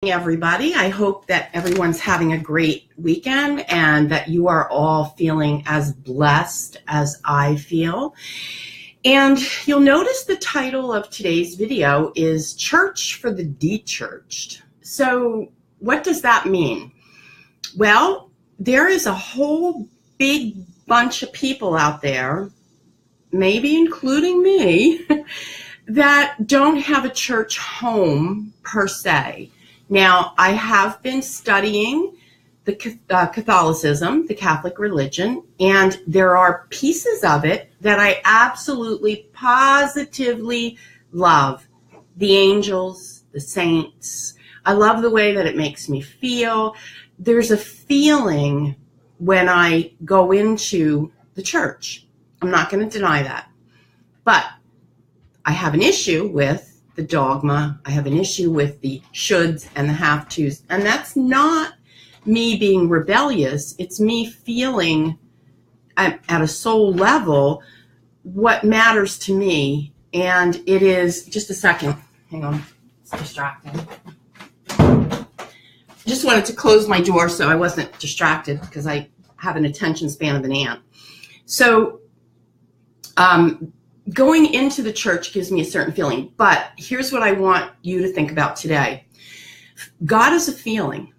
Everybody. I hope that everyone's having a great weekend and that you are all feeling as blessed as I feel. And you'll notice the title of today's video is Church for the Dechurched. So what does that mean? Well, there is a whole big bunch of people out there, maybe including me, that don't have a church home per se. Now, I have been studying the Catholicism, the Catholic religion, and there are pieces of it that I absolutely, positively love. The angels, the saints. I love the way that it makes me feel. There's a feeling when I go into the church. I'm not going to deny that. But I have an issue with the dogma. I have an issue with the shoulds and the have-tos. And that's not me being rebellious. It's me feeling at a soul level what matters to me. And it is, just a second, hang on, it's distracting. Just wanted to close my door so I wasn't distracted because I have an attention span of an ant. So, going into the church gives me a certain feeling, but here's what I want you to think about today. God is a feeling.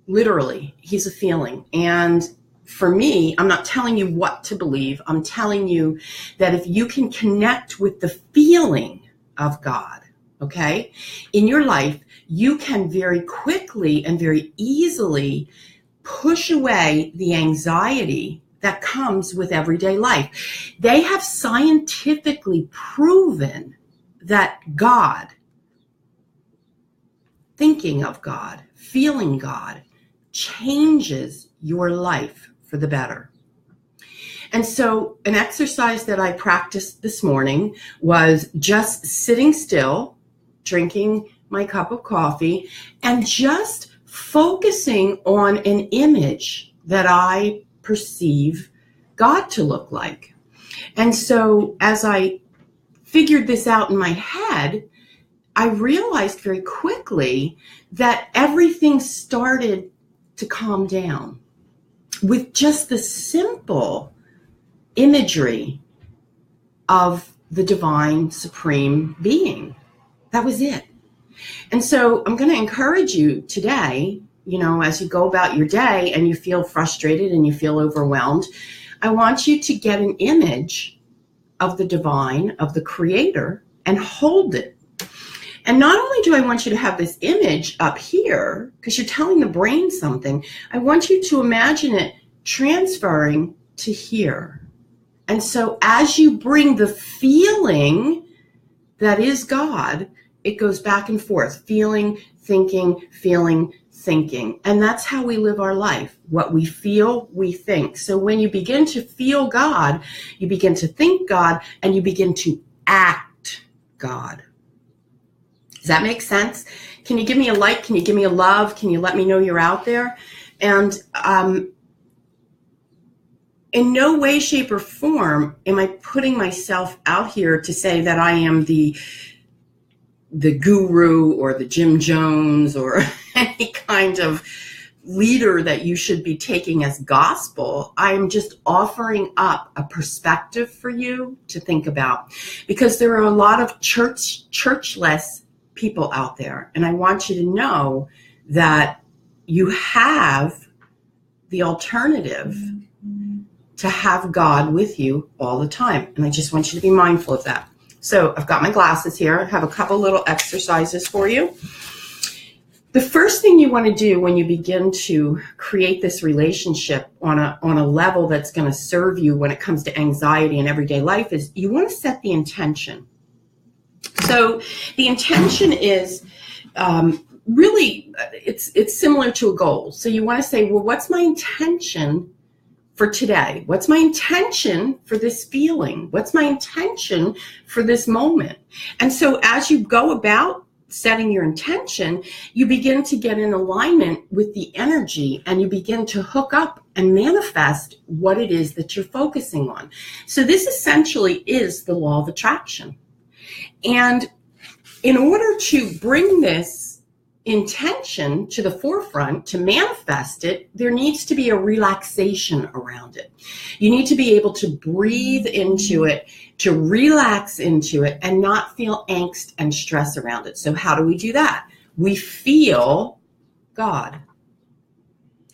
Literally, he's a feeling. And for me, I'm not telling you what to believe. I'm telling you that if you can connect with the feeling of God, okay, in your life, you can very quickly and very easily push away the anxiety that comes with everyday life. They have scientifically proven that God, thinking of God, feeling God, changes your life for the better. And so an exercise that I practiced this morning was just sitting still, drinking my cup of coffee, and just focusing on an image that I perceive God to look like. And so as I figured this out in my head, I realized very quickly that everything started to calm down with just the simple imagery of the divine supreme being. That was it. And so I'm going to encourage you today, you know, as you go about your day and you feel frustrated and you feel overwhelmed, I want you to get an image of the divine, of the creator, and hold it. And not only do I want you to have this image up here, because you're telling the brain something, I want you to imagine it transferring to here. And so as you bring the feeling that is God, it goes back and forth, feeling, thinking, feeling, thinking. And that's how we live our life. What we feel, we think. So when you begin to feel God, you begin to think God, and you begin to act God. Does that make sense? Can you give me a like? Can you give me a love? Can you let me know you're out there? And in no way, shape, or form am I putting myself out here to say that I am the guru or the Jim Jones or any kind of leader that you should be taking as gospel. I'm just offering up a perspective for you to think about, because there are a lot of churchless people out there. And I want you to know that you have the alternative to have God with you all the time. And I just want you to be mindful of that. So I've got my glasses here. I have a couple little exercises for you. The first thing you want to do when you begin to create this relationship on a level that's going to serve you when it comes to anxiety in everyday life is you want to set the intention. So the intention is really, it's similar to a goal. So you want to say, well, what's my intention for today? What's my intention for this feeling? What's my intention for this moment? And so as you go about setting your intention, you begin to get in alignment with the energy, and you begin to hook up and manifest what it is that you're focusing on. So this essentially is the law of attraction. And in order to bring this intention to the forefront to manifest it, there needs to be a relaxation around it. You need to be able to breathe into it, to relax into it, and not feel angst and stress around it. So how do we do that? We feel God.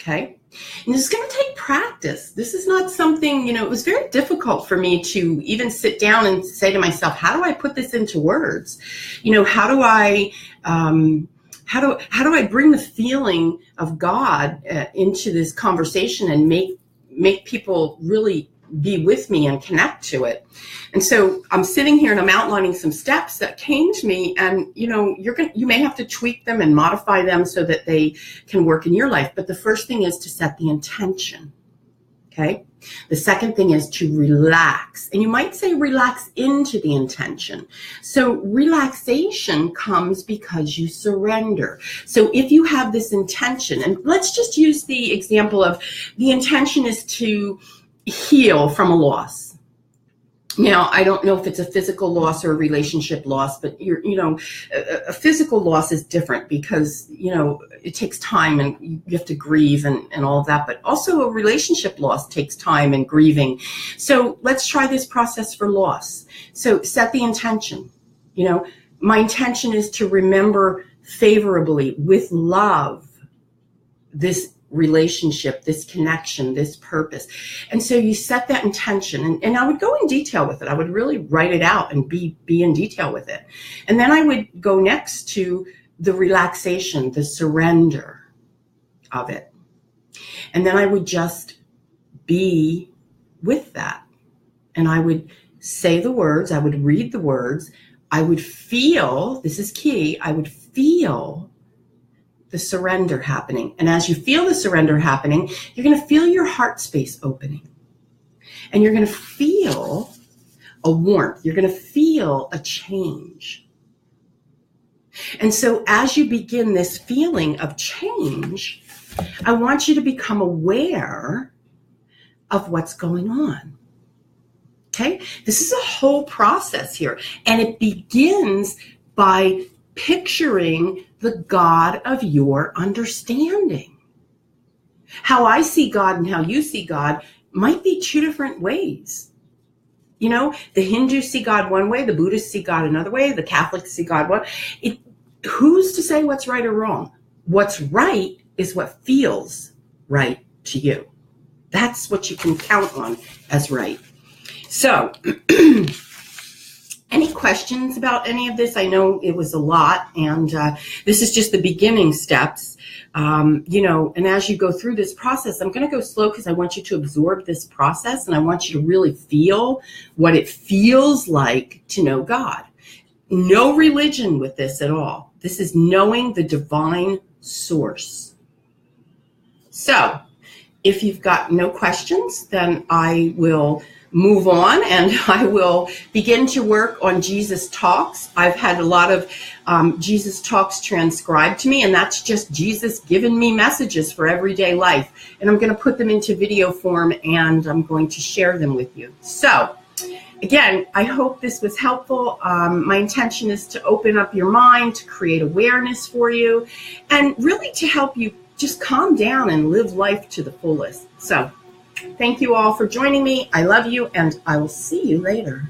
Okay? And this is going to take practice. This is not something, it was very difficult for me to even sit down and say to myself, how do I put this into words? How do I bring the feeling of God into this conversation and make people really be with me and connect to it? And so I'm sitting here and I'm outlining some steps that came to me, and you may have to tweak them and modify them so that they can work in your life. But the first thing is to set the intention. Okay. The second thing is to relax. And you might say relax into the intention. So relaxation comes because you surrender. So if you have this intention, and let's just use the example of the intention is to heal from a loss. Now, I don't know if it's a physical loss or a relationship loss, but a physical loss is different because, it takes time and you have to grieve and all of that. But also a relationship loss takes time and grieving. So let's try this process for loss. So set the intention. My intention is to remember favorably with love this relationship, this connection, this purpose. And so you set that intention, and I would go in detail with it. I would really write it out and be in detail with it. And then I would go next to the relaxation, the surrender of it. And then I would just be with that. And I would say the words, I would read the words, I would feel, this is key, I would feel the surrender happening. And as you feel the surrender happening, you're going to feel your heart space opening. And you're going to feel a warmth. You're going to feel a change. And so as you begin this feeling of change, I want you to become aware of what's going on. Okay? This is a whole process here. And it begins by picturing the God of your understanding. How I see God and how you see God might be two different ways. The Hindus see God one way, the Buddhists see God another way, the Catholics see God one. Who's to say what's right or wrong? What's right is what feels right to you. That's what you can count on as right. So, any questions about any of this? I know it was a lot, and this is just the beginning steps. And as you go through this process, I'm going to go slow because I want you to absorb this process, and I want you to really feel what it feels like to know God. No religion with this at all. This is knowing the divine source. So, if you've got no questions, then I will move on, and I will begin to work on Jesus Talks. I've had a lot of Jesus Talks transcribed to me, and that's just Jesus giving me messages for everyday life. And I'm going to put them into video form, and I'm going to share them with you. So, again, I hope this was helpful. My intention is to open up your mind, to create awareness for you, and really to help you just calm down and live life to the fullest. So, thank you all for joining me. I love you, and I will see you later.